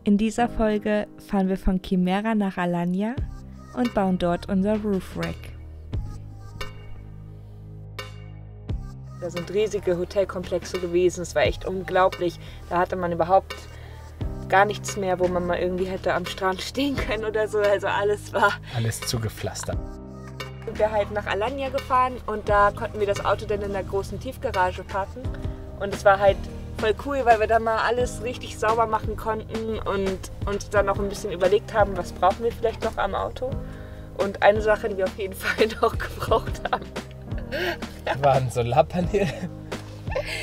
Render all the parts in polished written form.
In dieser Folge fahren wir von Kimera nach Alanya und bauen dort unser Roof Rack. Das sind riesige Hotelkomplexe gewesen, es war echt unglaublich. Da hatte man überhaupt gar nichts mehr, wo man mal irgendwie hätte am Strand stehen können oder so. Also alles zugepflastert. Sind wir halt nach Alanya gefahren und da konnten wir das Auto dann in der großen Tiefgarage parken. Und es war halt voll cool, weil wir da mal alles richtig sauber machen konnten und uns dann auch ein bisschen überlegt haben, was brauchen wir vielleicht noch am Auto. Und eine Sache, die wir auf jeden Fall noch gebraucht haben, war ein Solarpanel.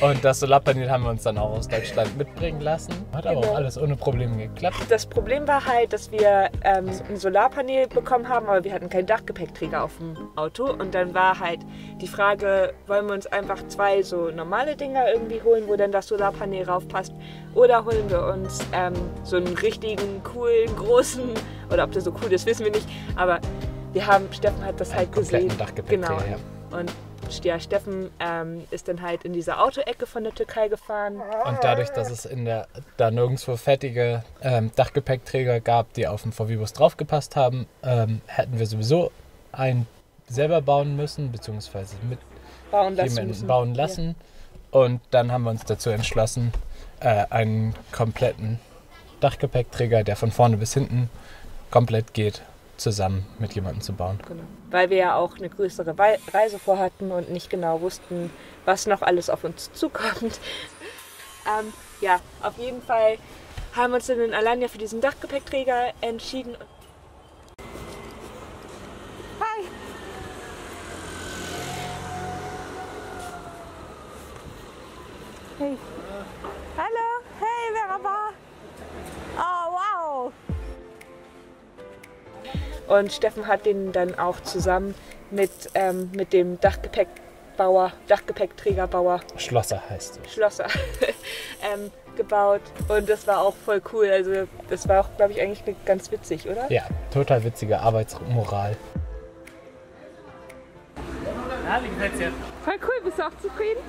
Und das Solarpanel haben wir uns dann auch aus Deutschland mitbringen lassen. Hat aber auch alles ohne Probleme geklappt. Das Problem war halt, dass wir ein Solarpanel bekommen haben, aber wir hatten keinen Dachgepäckträger auf dem Auto. Und dann war halt die Frage, wollen wir uns einfach 2 so normale Dinger irgendwie holen, wo dann das Solarpanel raufpasst? Oder holen wir uns so einen richtigen, coolen, großen, oder ob der so cool ist, wissen wir nicht. Aber Steffen hat das halt gesehen. Dachgepäckträger, genau. Ja. Und ja, Steffen ist dann halt in diese Autoecke von der Türkei gefahren. Und dadurch, dass es da nirgendwo fertige Dachgepäckträger gab, die auf dem VW-Bus draufgepasst haben, hätten wir sowieso einen selber bauen müssen, beziehungsweise mit jemandem bauen lassen. Ja. Und dann haben wir uns dazu entschlossen, einen kompletten Dachgepäckträger, der von vorne bis hinten komplett geht, zusammen mit jemandem zu bauen. Genau. Weil wir ja auch eine größere Reise vorhatten und nicht genau wussten, was noch alles auf uns zukommt. Ja, auf jeden Fall haben wir uns dann in Alanya für diesen Dachgepäckträger entschieden. Hi! Hey! Hallo! Hey, merhaba! Oh, wow! Und Steffen hat den dann auch zusammen mit dem Dachgepäckträgerbauer Schlosser heißt es. Schlosser gebaut. Und das war auch voll cool. Also das war auch, glaube ich, eigentlich ganz witzig, oder? Ja, total witzige Arbeitsmoral. Ja, wie gefällt's dir? Voll cool, bist du auch zufrieden?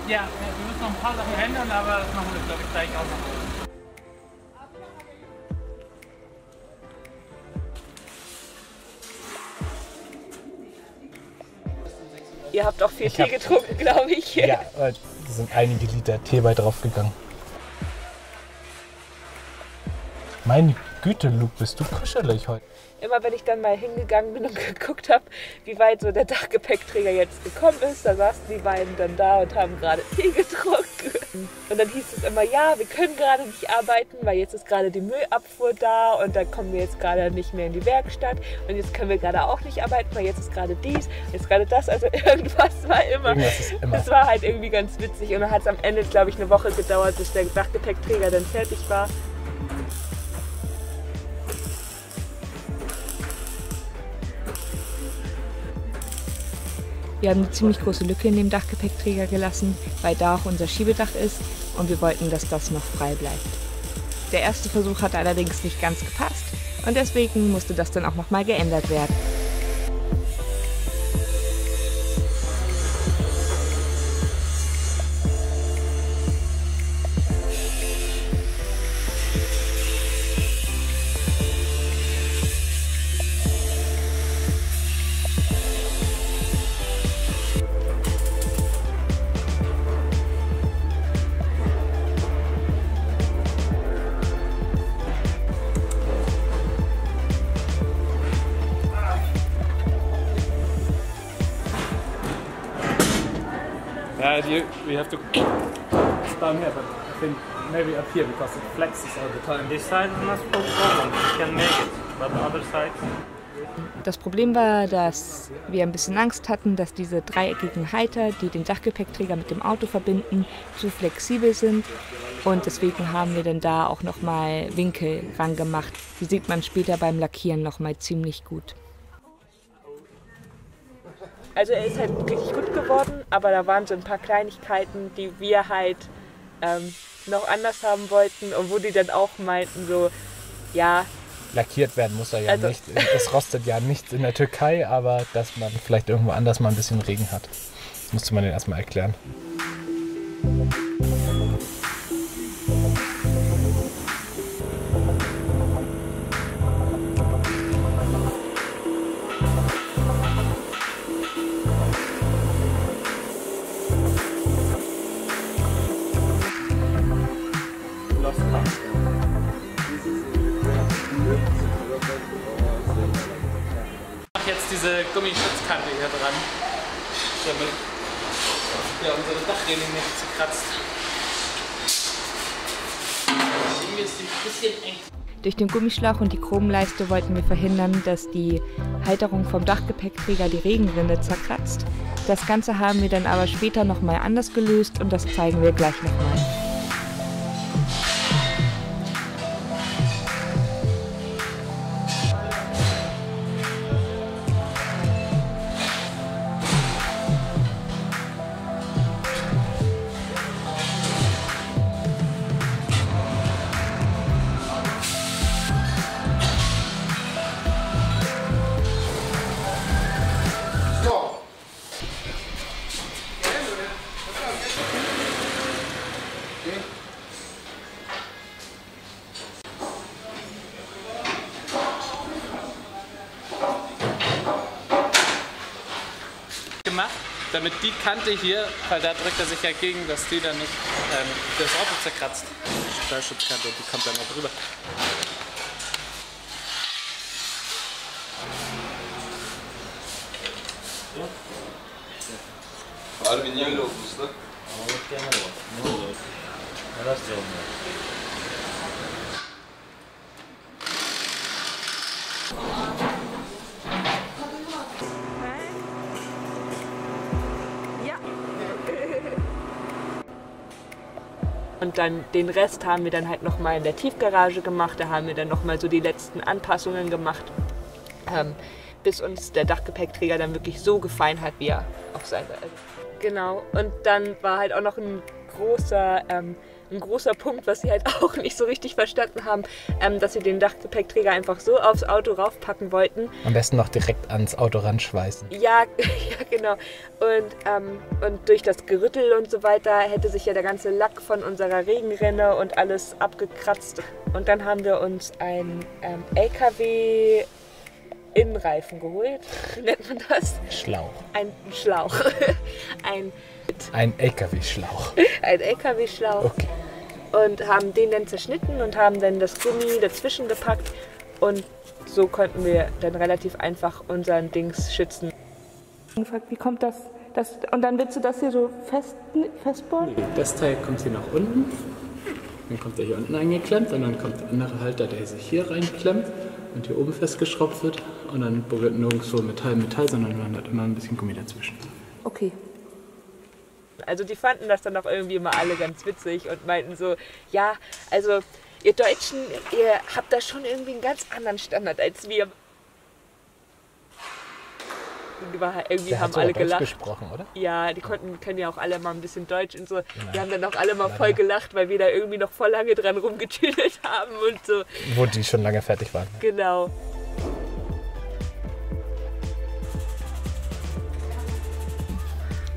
Ja, wir müssen noch ein paar Sachen ändern, aber das machen wir, glaube ich, gleich auch noch. Ihr habt auch viel Tee getrunken, glaube ich. Ja, da sind einige Liter Tee bei draufgegangen. Meine Güte, Luke, bist du kuschelig heute. Immer wenn ich dann mal hingegangen bin und geguckt habe, wie weit so der Dachgepäckträger jetzt gekommen ist, da saßen die beiden dann da und haben gerade Tee getrunken. Und dann hieß es immer, ja, wir können gerade nicht arbeiten, weil jetzt ist gerade die Müllabfuhr da und dann kommen wir jetzt gerade nicht mehr in die Werkstatt und jetzt können wir gerade auch nicht arbeiten, weil jetzt ist gerade dies, jetzt gerade das, also irgendwas war immer. Irgendwas ist immer. Das war halt irgendwie ganz witzig und dann hat es am Ende, glaube ich, eine Woche gedauert, bis der Dachgepäckträger dann fertig war. Wir haben eine ziemlich große Lücke in dem Dachgepäckträger gelassen, weil da auch unser Schiebedach ist und wir wollten, dass das noch frei bleibt. Der erste Versuch hat allerdings nicht ganz gepasst und deswegen musste das dann auch nochmal geändert werden. Yeah, we have to down here, but I think maybe up here because it flexes all the time. This side is not so problem. You can make it, but the other side. Das Problem war, dass wir ein bisschen Angst hatten, dass diese dreieckigen Halter, die den Dachgepäckträger mit dem Auto verbinden, zu flexibel sind. Und deswegen haben wir dann da auch nochmal Winkel ran gemacht. Die sieht man später beim Lackieren nochmal ziemlich gut. Also er ist halt richtig gut geworden, aber da waren so ein paar Kleinigkeiten, die wir halt noch anders haben wollten und wo die dann auch meinten so, ja. Lackiert werden muss er ja nicht. Es rostet ja nicht in der Türkei, aber dass man vielleicht irgendwo anders mal ein bisschen Regen hat. Das musste man denen erstmal erklären. Ich mache jetzt diese Gummischutzkante hier dran, damit ja, unsere Dachreling nicht zerkratzt. Irgendwie ist die ein bisschen eng. Durch den Gummischlauch und die Chromleiste wollten wir verhindern, dass die Halterung vom Dachgepäckträger die Regenrinne zerkratzt. Das Ganze haben wir dann aber später nochmal anders gelöst und das zeigen wir gleich nochmal. Gemacht, damit die Kante hier, weil da drückt er sich ja gegen, dass die dann nicht das Auto zerkratzt. Die Stahlschutzkante, die kommt dann da drüber. Aluminium usta. Und dann den Rest haben wir dann halt nochmal in der Tiefgarage gemacht. Da haben wir dann nochmal so die letzten Anpassungen gemacht, bis uns der Dachgepäckträger dann wirklich so gefallen hat, wie er auch sein soll. Genau. Und dann war halt auch noch ein großer Punkt, was sie halt auch nicht so richtig verstanden haben, dass sie den Dachgepäckträger einfach so aufs Auto raufpacken wollten. Am besten noch direkt ans Auto ranschweißen. Ja, ja genau. Und durch das Gerüttel und so weiter hätte sich ja der ganze Lack von unserer Regenrinne und alles abgekratzt. Und dann haben wir uns einen LKW Innenreifen geholt. Wie nennt man das? Schlauch. Ein Schlauch. Ein LKW-Schlauch. Ein LKW-Schlauch. Okay. Und haben den dann zerschnitten und haben dann das Gummi dazwischen gepackt. Und so konnten wir dann relativ einfach unseren Dings schützen. Wie kommt das? Und dann willst du das hier so festbohren? Nee, das Teil kommt hier nach unten, dann kommt er hier unten eingeklemmt und dann kommt der andere Halter, der sich hier reinklemmt und hier oben festgeschraubt wird und dann berührt nirgendwo Metall, sondern man hat immer ein bisschen Gummi dazwischen. Okay. Also die fanden das dann auch irgendwie immer alle ganz witzig und meinten so, ja, also ihr Deutschen, ihr habt da schon irgendwie einen ganz anderen Standard als wir. Irgendwie Der haben hat sogar alle Deutsch gelacht. gesprochen, oder? Ja, die können ja auch alle mal ein bisschen Deutsch und so. Ja. Die haben dann auch alle mal voll gelacht, weil wir da irgendwie noch voll lange dran rumgetüdelt haben und so. Wo die schon lange fertig waren. Genau.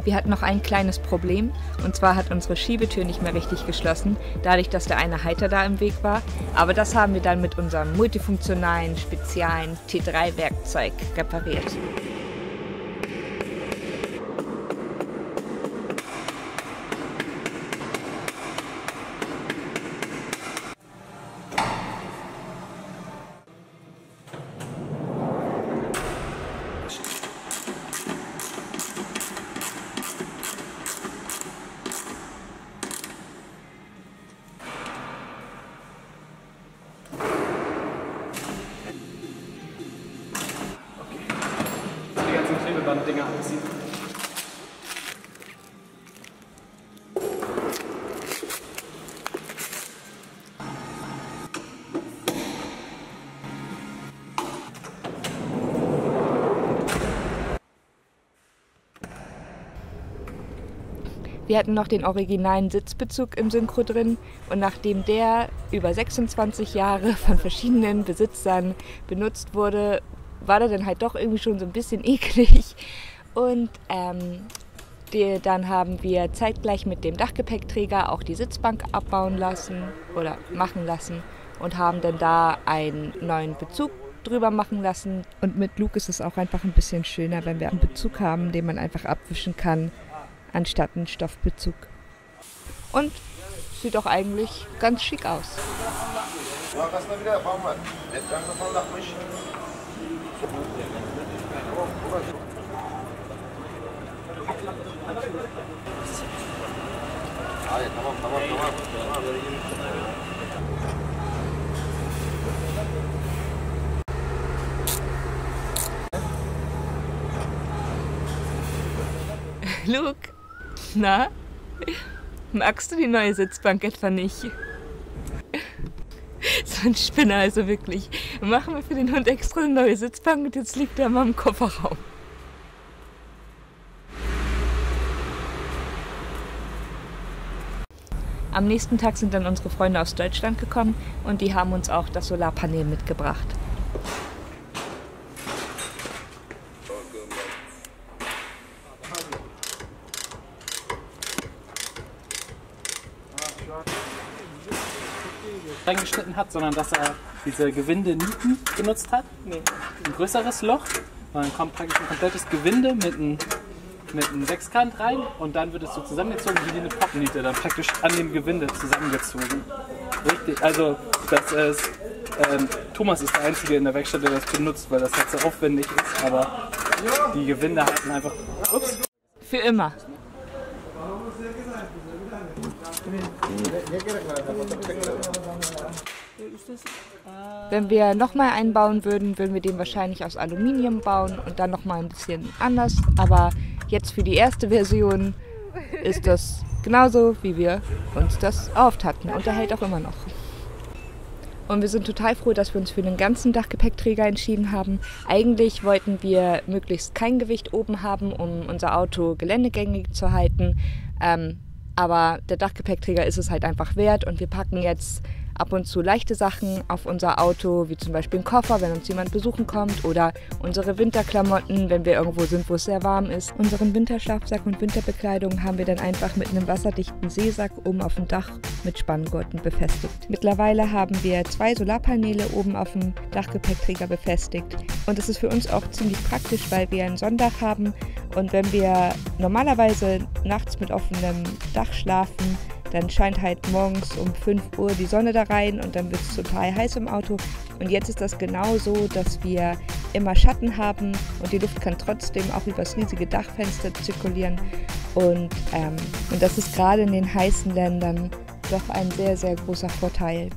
Wir hatten noch ein kleines Problem, und zwar hat unsere Schiebetür nicht mehr richtig geschlossen, dadurch, dass der eine Halter da im Weg war. Aber das haben wir dann mit unserem multifunktionalen, speziellen T3-Werkzeug repariert. Die ganzen Klebeband-Dinger abziehen. Wir hatten noch den originalen Sitzbezug im Synchro drin und nachdem der über 26 Jahre von verschiedenen Besitzern benutzt wurde, war der dann halt doch irgendwie schon so ein bisschen eklig. Und dann haben wir zeitgleich mit dem Dachgepäckträger auch die Sitzbank abbauen lassen oder machen lassen und haben dann da einen neuen Bezug drüber machen lassen. Und mit Luke ist es auch einfach ein bisschen schöner, wenn wir einen Bezug haben, den man einfach abwischen kann, anstatt einen Stoffbezug. Und sieht doch eigentlich ganz schick aus. Luke, na? Magst du die neue Sitzbank etwa nicht? So ein Spinner, also wirklich. Machen wir für den Hund extra eine neue Sitzbank und jetzt liegt er mal im Kofferraum. Am nächsten Tag sind dann unsere Freunde aus Deutschland gekommen und die haben uns auch das Solarpanel mitgebracht. Reingeschnitten hat, sondern dass er diese Gewinde-Nieten benutzt hat. Nee. Ein größeres Loch. Und dann kommt praktisch ein komplettes Gewinde mit einem Sechskant rein und dann wird es so zusammengezogen wie eine Poppenniete, dann praktisch an dem Gewinde zusammengezogen. Richtig, also das ist, Thomas ist der Einzige in der Werkstatt, der das benutzt, weil das halt so aufwendig ist, aber die Gewinde hatten einfach, ups. Für immer. Wenn wir nochmal einbauen würden, würden wir den wahrscheinlich aus Aluminium bauen und dann nochmal ein bisschen anders. Aber jetzt für die erste Version ist das genauso, wie wir uns das erhofft hatten und er hält auch immer noch. Und wir sind total froh, dass wir uns für den ganzen Dachgepäckträger entschieden haben. Eigentlich wollten wir möglichst kein Gewicht oben haben, um unser Auto geländegängig zu halten. Aber der Dachgepäckträger ist es halt einfach wert und wir packen jetzt ab und zu leichte Sachen auf unser Auto, wie zum Beispiel einen Koffer, wenn uns jemand besuchen kommt, oder unsere Winterklamotten, wenn wir irgendwo sind, wo es sehr warm ist. Unseren Winterschlafsack und Winterbekleidung haben wir dann einfach mit einem wasserdichten Seesack oben auf dem Dach mit Spanngurten befestigt. Mittlerweile haben wir 2 Solarpaneele oben auf dem Dachgepäckträger befestigt und das ist für uns auch ziemlich praktisch, weil wir ein Sonndach haben und wenn wir normalerweise nachts mit offenem Dach schlafen, dann scheint halt morgens um 5 Uhr die Sonne da rein und dann wird es total heiß im Auto. Und jetzt ist das genau so, dass wir immer Schatten haben und die Luft kann trotzdem auch übers riesige Dachfenster zirkulieren. Und das ist gerade in den heißen Ländern doch ein sehr, sehr großer Vorteil.